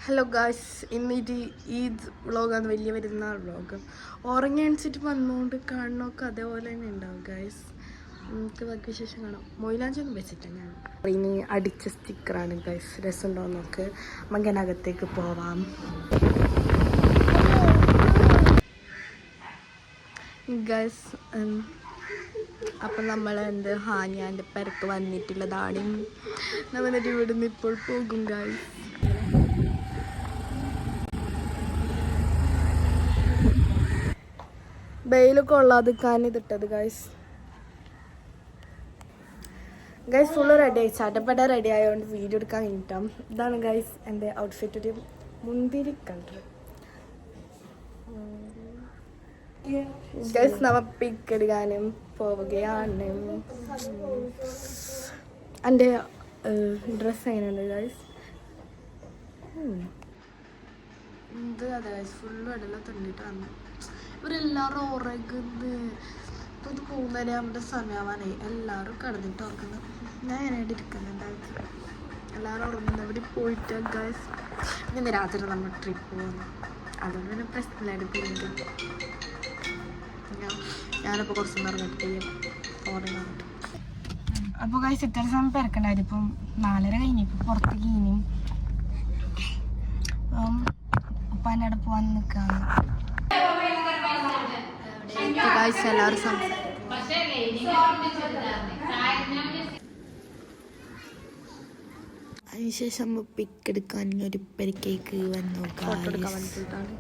Hello guys, ഇന്നിട്ട് ഈദ് വ്ളോഗാണ്, വലിയ പെരുന്നാൾ വ്ളോഗ്. ഉറങ്ങി എണിച്ചിട്ട് വന്നുകൊണ്ട് കാണണമൊക്കെ അതേപോലെ തന്നെ ഉണ്ടാവും ഗായ്സ്. നമുക്ക് ബാക്കി വിശേഷം കാണാം. മൊയിലാഞ്ചൊന്നും വെച്ചിട്ടില്ല ഞാൻ. ഇനി അടിച്ച സ്റ്റിക്കറാണ് ഗായ്സ്. രസമുണ്ടോ നോക്ക്. മകനകത്തേക്ക് പോവാം. ഗായ്സ് അപ്പം നമ്മൾ ഹാനിയാൻ്റെ പെരക്ക് വന്നിട്ടുള്ളതാണ്. നമ്മൾ എന്നിട്ട് ഇവിടുന്ന് ഇപ്പോൾ പോകും ഗായ്സ്. വെയിലൊക്കെ കൊള്ളാതിക്കാൻ ഇതിട്ടത് ഗൈസ്. ഫുള്ള് റെഡി ആയി, ചാട്ടപ്പട റെഡി ആയതുകൊണ്ട് വീഡിയോ എടുക്കാൻ കഴിഞ്ഞിട്ടാം. ഇതാണ് ഗൈസ് എൻ്റെ ഔട്ട്ഫിറ്റ്. ഒരു മുന്തിരി കളർ ഗൈസ്. നമ്മ പിക്ക് എടുക്കാനും പോവുകയാണ്. എൻ്റെ ഡ്രസ്സ് എങ്ങനെയുണ്ട് ഗൈസ്? ഇത് അതെ ഗൈസ്, ഫുള്ള് ഇടല തണ്ടിട്ട് വന്നു. ഇവരെല്ലാവരും ഉറങ്ങുന്നത്. ഇപ്പോൾ ഇത് 3:30 സമയമാവാനായി. എല്ലാവരും കിടന്നിട്ട് ഉറങ്ങുന്നത്. ഞാൻ ഞാനായിട്ട് ഇരിക്കുന്നുണ്ടാക്കി. എല്ലാവരും ഉറങ്ങുന്നത്. അവിടെ പോയിട്ട് ഗൈസ് ഇന്ന് രാത്രി നമ്മൾ ട്രിപ്പ് പോകുന്നു. അതുകൊണ്ട് തന്നെ പ്രശ്നമില്ലായിട്ട് പോകുന്നുണ്ട്. ഞാനിപ്പോൾ കുറച്ച് ഇറങ്ങിയിട്ട് ഓർമ്മ. അപ്പോൾ ഗൈസ് ഇത്ര സമയം പിറക്കണ്ടായിരുന്നു. ഇപ്പം 4:30 കഴിഞ്ഞു. ഇപ്പം പുറത്തേക്ക് ഇനിയും ഉപ്പാൻ്റെ അവിടെ പോകാൻ നിൽക്കുകയാണ്. എല്ലാവരും അതിനുശേഷം പിക്ക് എടുക്കാൻ ഒരു പെരക്കേക്ക് വന്നു. ഫോട്ടോ എടുക്കാൻ വേണ്ടിയിട്ടാണ്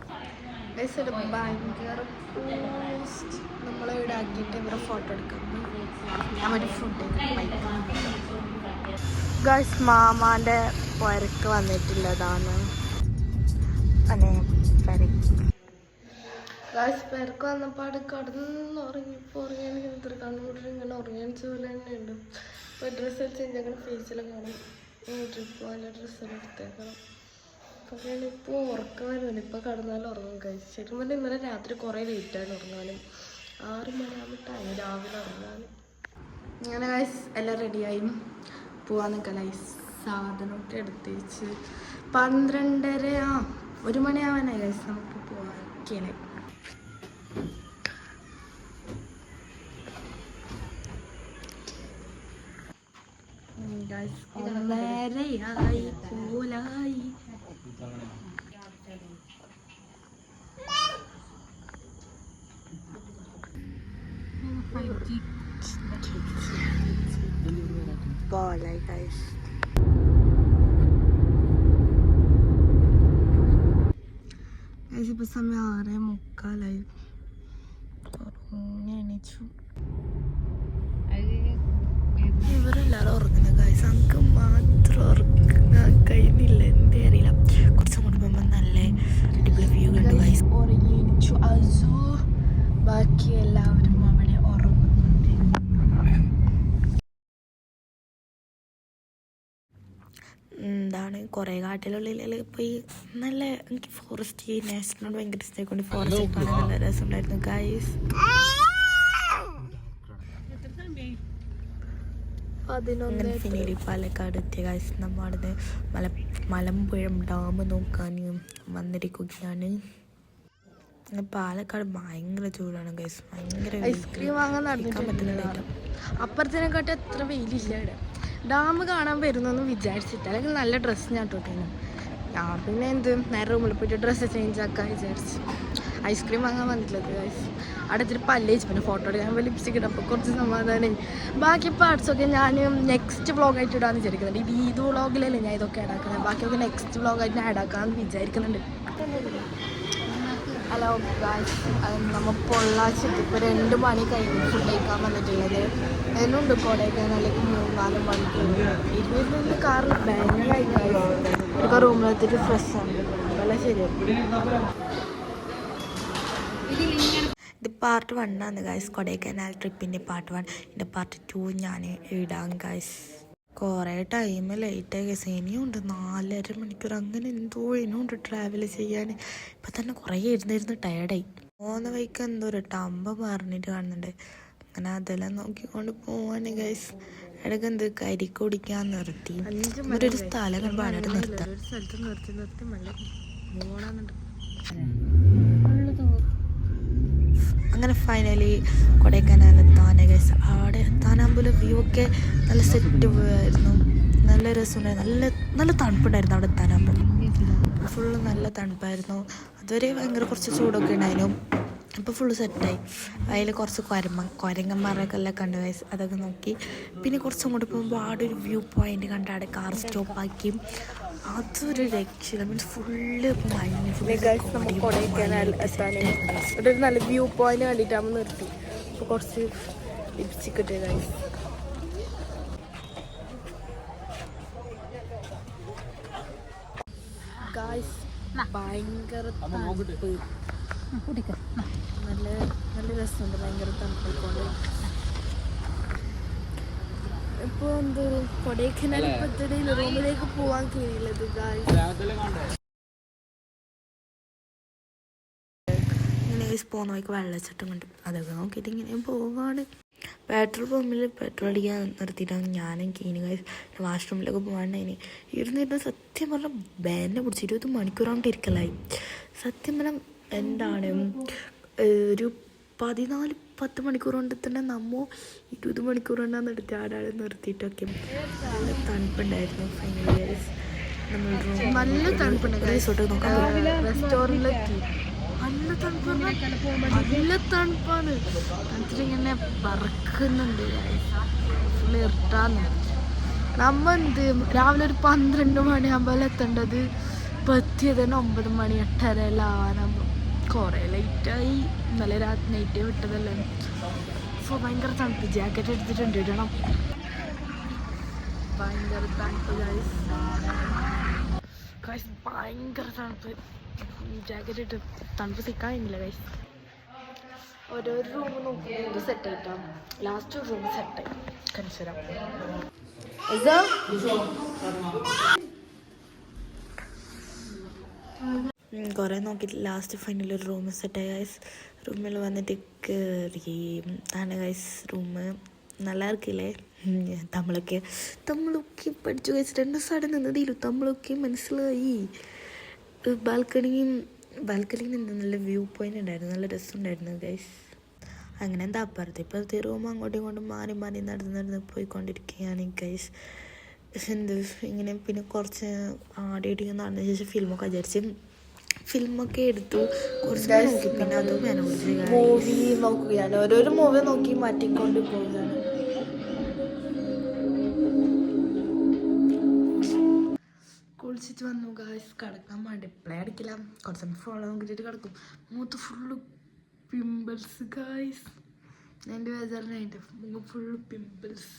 ഭയങ്കര പോസ്റ്റ്. നമ്മളെ ഇവിടെ ആക്കിയിട്ട് ഇവരെ ഫോട്ടോ എടുക്കാൻ ഞാൻ ഒരു ഫുഡ് ഗൈസ്. മാമാൻ്റെ പുരക്ക് വന്നിട്ടുള്ളതാണ്. അതെ ഗൈസ്, പെരക്ക് വന്നപ്പാട് കടന്നുറങ്ങിപ്പോൾ ഉറങ്ങിയാണെങ്കിൽ ഇത്ര കണ്ണൂരിൽ ഇങ്ങനെ ഉറങ്ങിയാണിച്ച പോലെ തന്നെ ഉണ്ട്. ഇപ്പോൾ ഡ്രസ്സ് ചേഞ്ച് അങ്ങനെ ഫേസിലൊക്കെ കാണും. ട്രിപ്പ് പോകാൻ ഡ്രസ്സെല്ലാം എടുത്തേക്കണം. പക്ഷേ ഇപ്പോൾ ഉറക്കം വരുന്നില്ല. ഇപ്പോൾ കടന്നാലും ഉറങ്ങും ഗൈസ്. ശരിക്കും പറഞ്ഞാൽ ഇന്നലെ രാത്രി കുറേ ലേറ്റാണ് ഉറങ്ങാനും. 6 മണിയാകുമ്പോഴാണ് രാവിലെ ഉറങ്ങാനും. അങ്ങനെ ഗൈസ് എല്ലാം റെഡിയായി പോവാൻ നിൽക്കാം ഗൈസ്. സാധനമൊക്കെ എടുത്ത് വെച്ച് 12:30 1 മണിയാവാനായി ഗൈസ്. നമുക്ക് പോവാൻ ഒന്നരയായി പോലായി. പോലായി ഗൈസ്. ഇപ്പൊ സമയം 6:45. എണീച്ചു. ഇവരെല്ലാവരും ഉറങ്ങുന്ന ഗൈസ്. നമുക്ക് മാത്രം ഉറങ്ങാൻ കഴിയുന്നില്ല. എന്തേ അറിയില്ല. കുറച്ചും കൂടി പോകുമ്പോൾ നല്ല അടിപൊളി വ്യൂ ഉണ്ട് ഗൈസ്. ഉറങ്ങി എണീച്ചു അസു. ബാക്കി എല്ലാവരും അവിടെ ഉറങ്ങുന്നുണ്ട്. എന്താണ് കുറേ കാട്ടിലുള്ളിൽ പോയി നല്ല എനിക്ക് ഫോറസ്റ്റ് നാഷണൽ ഭയങ്കര ഇഷ്ടമായിക്കൊണ്ട് ഫോറസ്റ്റ് കാണാൻ നല്ല രസമുണ്ടായിരുന്നു ഗൈസ്. ഫിനിലി പാലക്കാട് എത്തിയ ഗൈസ്. നമ്മൾ അവിടുന്ന് മലമ്പുഴ ഡാം നോക്കാൻ വന്നിരിക്കുകയാണ്. പാലക്കാട് ഭയങ്കര ചൂടാണ് ഗൈസ്. ഭയങ്കര ഐസ്ക്രീം വാങ്ങാൻ നടക്കാൻ പറ്റുന്നില്ല. അപ്പുറത്തിനെക്കാട്ടും എത്ര വെയിലില്ല ഇവിടെ. ഡാം കാണാൻ വരുന്നെന്ന് വിചാരിച്ചിട്ട്, അല്ലെങ്കിൽ നല്ല ഡ്രസ്സ് ഞാൻ ഇട്ടോട്ടേനു. ഞാൻ പിന്നെ നേരെ റൂമിൽ പോയിട്ട് ഡ്രസ്സ് ചേഞ്ച് ആക്കാൻ വിചാരിച്ചു. ഐസ്ക്രീം വാങ്ങാൻ വന്നിട്ടുള്ളത് ഗൈസ്. അവിടെ ഇത്തിരി പല്ലേച്ച് പിന്നെ ഫോട്ടോ എടുക്കാൻ ലിപ്സ്റ്റിക് ഇടും. അപ്പോൾ കുറച്ച് സമാധാനം. ബാക്കി പാർട്സൊക്കെ ഞാൻ നെക്സ്റ്റ് വ്ളോഗായിട്ട് ഇടാമെന്ന് വിചാരിക്കുന്നുണ്ട്. ഇത് ഈദ് വ്ളോഗിലല്ലേ ഞാൻ ഇതൊക്കെ ആഡാക്കുന്നത്. ബാക്കിയൊക്കെ നെക്സ്റ്റ് വ്ളോഗായിട്ട് ഞാൻ ആഡാക്കാമെന്ന് വിചാരിക്കുന്നുണ്ട്. ഹലോ ഗൈസ്, നമ്മൾ പൊള്ളാച്ചിട്ട് ഇപ്പോൾ 2 മണി കഴിഞ്ഞ് ഫുഡ് കഴിക്കാൻ വന്നിട്ടുള്ളത്. അതിനുണ്ട് കൊടൈക്കനാലിലേക്ക് 3-4 മണിക്കൂർ. 20 മിനിറ്റ് കാറിൽ ഭയങ്കരമായി ഇപ്പോൾ റൂമിലെത്തിയിട്ട് ഫ്രഷാണ്. അതെല്ലാം ശരിയാണ്. ഇത് പാർട്ട് 1 ആണ് ഗൈസ്. കൊടൈക്കനാൽ ട്രിപ്പിൻ്റെ പാർട്ട് 1. ഇതിൻ്റെ പാർട്ട് 2 ഞാൻ ഇടാം ഗൈസ്. കുറേ ടൈം ലേറ്റായി ഗൈസ്. ഇനിയുണ്ട് 4.5 മണിക്കൂർ. അങ്ങനെ എന്തോ ഇനിയുണ്ട് ട്രാവൽ ചെയ്യാൻ. ഇപ്പം തന്നെ കുറേ ഇരുന്നിരുന്ന് ടയർഡായി. പോകുന്ന വഴിക്ക് എന്തോ ഒരു ടമ്പ പറഞ്ഞിട്ട് കാണുന്നുണ്ട്. അങ്ങനെ അതെല്ലാം നോക്കിക്കൊണ്ട് പോവാണ് ഗൈസ്. ഇടയ്ക്ക് എന്ത് കരിക്ക് കുടിക്കാൻ നിർത്തി. ഒരു സ്ഥലം കണ്ടായിട്ട് നിർത്താം. ഒരു സ്ഥലത്ത് നിർത്തി മല്ല മൂന്നാന്നുണ്ട്. അങ്ങനെ ഫൈനലി കൊടൈക്കനാൽ എത്താൻ ഗൈസ്. അവിടെ എത്താനാകുമ്പോൾ വ്യൂ ഒക്കെ നല്ല സെറ്റ് ആയിരുന്നു. നല്ല രസമുണ്ടായിരുന്നു. നല്ല തണുപ്പുണ്ടായിരുന്നു അവിടെ എത്താനാകുമ്പോൾ. ഫുള്ള് നല്ല തണുപ്പായിരുന്നു. അതുവരെ ഭയങ്കര കുറച്ച് ചൂടൊക്കെ ഉണ്ടായിരുന്നു. ഇപ്പോൾ ഫുള്ള് സെറ്റായി. അതിൽ കുറച്ച് കുരങ്ങന്മാരൊക്കെ എല്ലാം കണ്ടു ഗൈസ്. അതൊക്കെ നോക്കി. പിന്നെ കുറച്ചും അങ്ങോട്ട് പോകുമ്പോൾ അവിടെ ഒരു വ്യൂ പോയിന്റ് കണ്ട് അവിടെ കാർ സ്റ്റോപ്പാക്കി. അതൊരു രക്ഷ മീൻസ് ഫുള്ള് കൊടൈക്കനാൽ ഒരു നല്ല വ്യൂ പോയിന്റ് കണ്ടിട്ടാകുമ്പോൾ നിർത്തി. അപ്പോൾ കുറച്ച് ലിപ്സ്റ്റിക് കിട്ടിയ ഗൈസ്. ഗൈസ് ഭയങ്കര തണുപ്പ്. നല്ല നല്ല രസമുണ്ട്. ഭയങ്കര തണുപ്പൊക്കെ. ഇപ്പോൾ എന്ത് കൊടൈക്കനാൽ ഇപ്പോഴത്തെ റൂമിലേക്ക് പോകാൻ കഴിയുള്ളത് ഇങ്ങനെ പോകുന്ന വഴിക്ക് വെള്ളച്ചാട്ടം കണ്ടു. അതൊക്കെ നോക്കിയിട്ട് ഇങ്ങനെ പോവാണ്. പെട്രോൾ പമ്പിൽ പെട്രോൾ അടിക്കാൻ നിർത്തിയിട്ടാണ് ഞാനും കീനി ഗൈസ്. വാഷ്റൂമിലൊക്കെ പോകാണ്ടായിന്. ഇരുന്നിരുന്ന സത്യം പറഞ്ഞാൽ ബാനെ പിടിച്ച് 20 മണിക്കൂറാണ്ട് ഇരിക്കലായി. സത്യം പറഞ്ഞാൽ എന്താണ് ഒരു 14-10 മണിക്കൂർ കൊണ്ട് തന്നെ നമ്മ 20 മണിക്കൂർ കൊണ്ടാണ് എടുത്ത് ആടാടെ നിർത്തിയിട്ടൊക്കെ. നല്ല തണുപ്പുണ്ടായിരുന്നു. ഫൈനലി നമ്മൾ നല്ല തണുപ്പുണ്ട്. റിസോർട്ട് നോക്കാം. റെസ്റ്റോറൻറ്റിലെത്തി. നല്ല തണുപ്പാണ്. നല്ല തണുപ്പാണ്. എന്നിട്ടിങ്ങനെ പറക്കുന്നുണ്ട്. ഫുള്ള് ഇർട്ടാന്ന്. നമ്മ എന്ത് രാവിലെ ഒരു 12 മണിയാകുമ്പോൾ എത്തേണ്ടത്. ഇപ്പോൾ എത്തിയത് തന്നെ 9 മണി 8:30 എല്ലാം ആവാനാകുമ്പോൾ കുറേ ലേറ്റായി. ഇന്നലെ രാത്രി നൈറ്റേ വിട്ടതല്ലേ. സോ ഭയങ്കര തണുപ്പ്. ജാക്കറ്റ് എടുത്തിട്ടുണ്ട് ഇടണം. ഭയങ്കര തണുപ്പ് ഗൈസ്. ഭയങ്കര തണുപ്പ്. ജാക്കറ്റ് ഇട്ട് തണുപ്പ് സിക്കാൻ കഴിഞ്ഞില്ല ഗൈസ്. ഓരോരോ റൂം നോക്കി സെറ്റായിട്ടാണ്. ലാസ്റ്റ് റൂം സെറ്റായി കാണിച്ചു തരാം. കുറേ നോക്കിയിട്ട് ലാസ്റ്റ് ഫൈനൽ ഒരു റൂം സെറ്റായി ഗൈസ്. റൂമിൽ വന്നിട്ട് കയറി ആണ് ഗൈസ്. റൂം നല്ല ഇരിക്കില്ലേ. നമ്മളൊക്കെ പഠിച്ചു ഗൈസ്. 2 ദിവസം നിന്നതിലും നമ്മളൊക്കെ മനസ്സിലായി. ബാൽക്കണിയിൽ നിന്ന് നല്ല വ്യൂ പോയിന്റ് ഉണ്ടായിരുന്നു. നല്ല രസമുണ്ടായിരുന്നു ഗൈസ്. അങ്ങനെ എന്താ ഇപ്പോഴത്തെ റൂം അങ്ങോട്ടും ഇങ്ങോട്ടും മാറി നടന്ന് പോയിക്കൊണ്ടിരിക്കുകയാണ് ഗൈസ്. എന്ത് ഇങ്ങനെ പിന്നെ കുറച്ച് ആടിയിടിങ്ങനെ നടന്ന ശേഷം ഫിലിമൊക്കെ വിചാരിച്ച് ഫിലിമൊക്കെ എടുത്തു. കുറച്ച് നോക്കി. പിന്നെ അതും ഞാൻ മൂവി നോക്കുകയാണ്. ഓരോരോ മൂവി നോക്കി മാറ്റിക്കൊണ്ട് പോവുകയാണ്. കുളിച്ചിട്ട് വന്നു ഗൈസ്. കിടക്കാൻ വേണ്ടി പ്ലേ അടിക്കില്ല. കുറച്ച് ഫോളോ നോക്കിയിട്ട് കിടക്കും. മൂത്ത് ഫുള്ള് പിമ്പിൾസ് ഗൈസ്. എൻ്റെ വേദനായിട്ട് മുഖം ഫുള്ള് പിമ്പിൾസ്.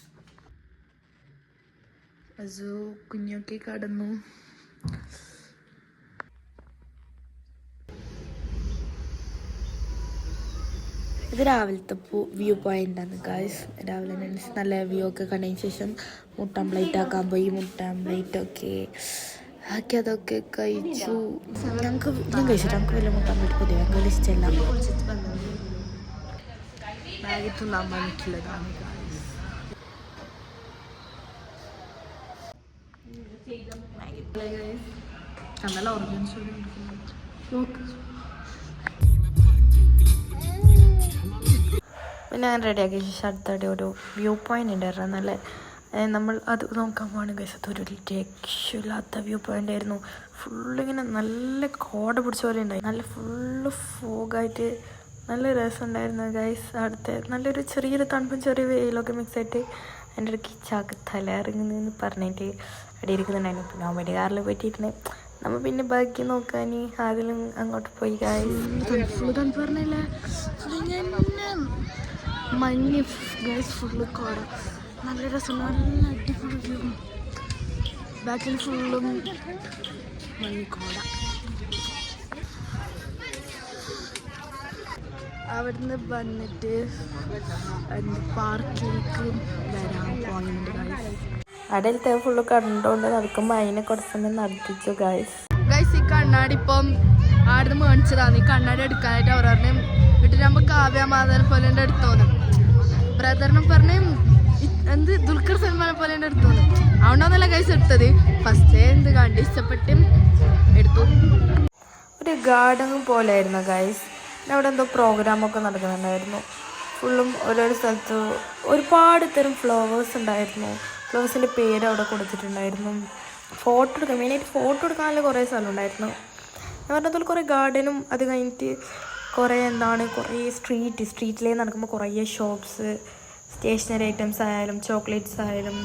അസു കുഞ്ഞൊക്കെ കടന്നു. ഇത് രാവിലത്തെ വ്യൂ പോയിൻ്റാണ് ഗൈസ്. രാവിലെ നല്ല വ്യൂ ഒക്കെ കണ്ടതിന് ശേഷം മുട്ട ആംപ്ലേറ്റ് ആക്കാൻ പോയി. മുട്ട ആംപ്ലേറ്റൊക്കെ ആക്കി അതൊക്കെ കഴിച്ചു. ഞാൻ കഴിച്ചിട്ട് നമുക്ക് വലിയ മുട്ട ആംപ്ലേറ്റ് പൊതുവെ അങ്ങനെ ഇഷ്ടമല്ല. മാഗി തിന്നാൻ വേണ്ടിയിട്ടുള്ളതാണ്. നല്ല ഓർഗൻസ് നോക്ക്. പിന്നെ ഞാൻ റെഡിയാക്കിയ ശേഷം അടുത്തടി ഒരു വ്യൂ പോയിൻ്റ് ഉണ്ടായിരുന്നു. നല്ല നമ്മൾ അത് നോക്കാൻ പോകണം ഗൈസ്. അതൊരു രക്ഷയില്ലാത്ത വ്യൂ പോയിൻ്റ് ആയിരുന്നു. ഫുള്ളിങ്ങനെ നല്ല കോട പിടിച്ച പോലെ ഉണ്ടായി. നല്ല ഫുള്ള് ഫോഗായിട്ട് നല്ല രസമുണ്ടായിരുന്നു ഗൈസ്. അടുത്ത് നല്ലൊരു ചെറിയൊരു തണുപ്പും ചെറിയ വെയിലൊക്കെ മിക്സ് ആയിട്ട് എൻ്റെ ഒരു കിച്ചാക്ക് തല ഇറങ്ങുന്നതെന്ന് പറഞ്ഞിട്ട് അവിടെ ഇരിക്കുന്നുണ്ടായിരുന്നു. പിന്നെ അമ്മയുടെ കാറിൽ പോയിട്ടിരുന്ന് നമ്മൾ പിന്നെ ബാക്കി നോക്കാൻ അതിലും അങ്ങോട്ട് പോയി ഗൈസ്. തണുപ്പ് പറഞ്ഞില്ലേ മഞ്ഞ് ഗൈസ്. ഫുള്ള് കോട. നല്ല രസം. നല്ല അടിപൊളി വ്യൂ. ബാക്കിൽ ഫുള്ളും മഞ്ഞ് കോട. അവിടുന്ന് വന്നിട്ട് പാർക്കിലേക്ക് വരാൻ പോകുന്നുണ്ട് ഗൈസ്. അവിടെ ഫുള്ള് കണ്ടുകൊണ്ട് നടക്കുമ്പോൾ അതിനെ കുറച്ചൊന്നും നടത്തിച്ചു ഗൈസ്. ഗൈസ് ഈ കണ്ണാടി ഇപ്പം ആടുന്ന് മേടിച്ചതാണ്. ഈ കണ്ണാടി എടുക്കാനായിട്ട് അവർ പറഞ്ഞു വീട്ടിൽ നമ്മൾ കാവ്യമാധവനെ പോലെ എൻ്റെ എടുത്തോന്നും ബ്രദറിനും പറഞ്ഞ് എന്ത് ദുൽഖർ സൽമാനെ പോലെ എടുത്തോന്ന് അതുകൊണ്ടാന്നല്ല ഗൈസ് എടുത്തത്. ഫസ്റ്റ് എന്ത് കണ്ട് ഇഷ്ടപ്പെട്ട് എടുത്തു. ഒരു ഗാർഡൻ പോലെ ആയിരുന്നു ഗൈസ്. അവിടെ എന്തോ പ്രോഗ്രാമൊക്കെ നടക്കുന്നുണ്ടായിരുന്നു. ഫുള്ളും ഓരോരോ സ്ഥലത്ത് ഒരുപാട് തരം ഫ്ലവേഴ്സ് ഉണ്ടായിരുന്നു. ഫ്ലവേഴ്സിൻ്റെ പേര് അവിടെ കൊടുത്തിട്ടുണ്ടായിരുന്നു. ഫോട്ടോ എടുക്കാൻ മെയിനായിട്ട് ഫോട്ടോ എടുക്കാനുള്ള കുറേ സ്ഥലം ഉണ്ടായിരുന്നു. ഞാൻ പറഞ്ഞതുപോലെ കുറേ ഗാർഡനും അത് കഴിഞ്ഞിട്ട് കുറേ കുറേ സ്ട്രീറ്റിലേ നടക്കുമ്പോൾ കുറേ ഷോപ്സ്, സ്റ്റേഷനറി ഐറ്റംസ് ആയാലും ചോക്ലേറ്റ്സ് ആയാലും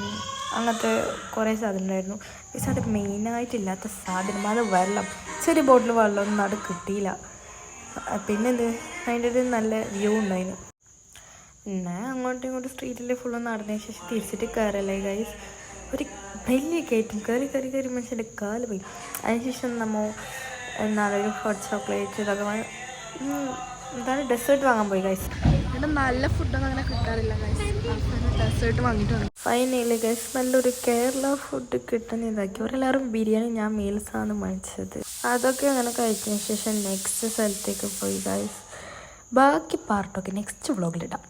അങ്ങനത്തെ കുറേ സാധനം ഉണ്ടായിരുന്നു. പക്ഷേ അത് മെയിനായിട്ടില്ലാത്ത സാധനം അത് വെള്ളം. ചെറിയ ബോട്ടിൽ വെള്ളമൊന്നും അത് കിട്ടിയില്ല. പിന്നെന്ത് അതിൻ്റെ ഒരു നല്ല വ്യൂ ഉണ്ടായിരുന്നു. പിന്നെ അങ്ങോട്ടും ഇങ്ങോട്ടും സ്ട്രീറ്റിൽ ഫുള്ള് നടന്നതിന് ശേഷം തിരിച്ചിട്ട് കയറല്ലേ ഗൈസ്. ഒരു വലിയ കയറ്റും കയറി മനുഷ്യൻ്റെ കാല് പോയി. അതിനുശേഷം നമ്മൾ ഒരു ഹോട്ട് ചോക്ലേറ്റ് ഇതൊക്കെ എന്താണ് ഡെസേർട്ട് വാങ്ങാൻ പോയി ഗൈസ്. ഇവിടെ നല്ല ഫുഡൊന്നും അങ്ങനെ കിട്ടാറില്ല ഗൈസ്. ഡെസേർട്ട് വാങ്ങിയിട്ടുണ്ട്. ഫൈനലി ഗൈസ് നല്ലൊരു കേരള ഫുഡ് കിട്ടുന്ന ഇതാക്കി. അവരെല്ലാവരും ബിരിയാണി, ഞാൻ മീൽസാണ് വാങ്ങിച്ചത്. അതൊക്കെ അങ്ങനെ കഴിച്ചതിന് ശേഷം നെക്സ്റ്റ് സ്ഥലത്തേക്ക് പോയി ഗൈസ്. ബാക്കി പാർട്ടൊക്കെ നെക്സ്റ്റ് വ്ളോഗിലിടാം.